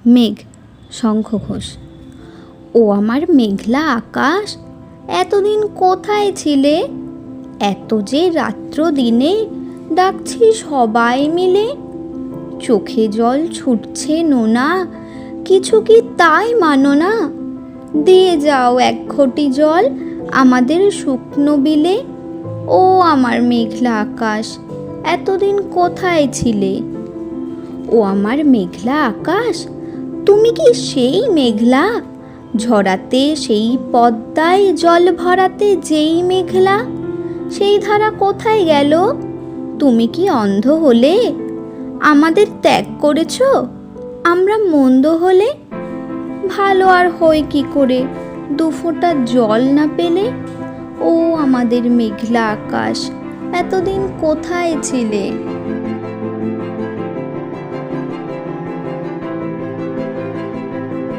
মেঘ, শঙ্খ ঘোষ। ও আমার মেঘলা আকাশ, এতদিন কোথায় ছিলে? এত যে রাত্র দিনে ডাকছি সবাই মিলে। চোখে জল ছুটছে নোনা, কিছু কি তাই মানো না? দিয়ে যাও এক ঘটি জল আমাদের শুকনো বিলে। ও আমার মেঘলা আকাশ, এতদিন কোথায় ছিলে? ও আমার মেঘলা আকাশ, তুমি কি সেই মেঘলা? ঝরাতে সেই পদ্মায় জল ভরাতে যেই মেঘলা, সেই ধারা কোথায় গেল? তুমি কি অন্ধ হলে? আমাদের ত্যাগ করেছ আমরা মন্দ হলে? ভালো আর হই কি করে দুফোঁটা জল না পেলে? ও আমাদের মেঘলা আকাশ, এতদিন কোথায় ছিলে?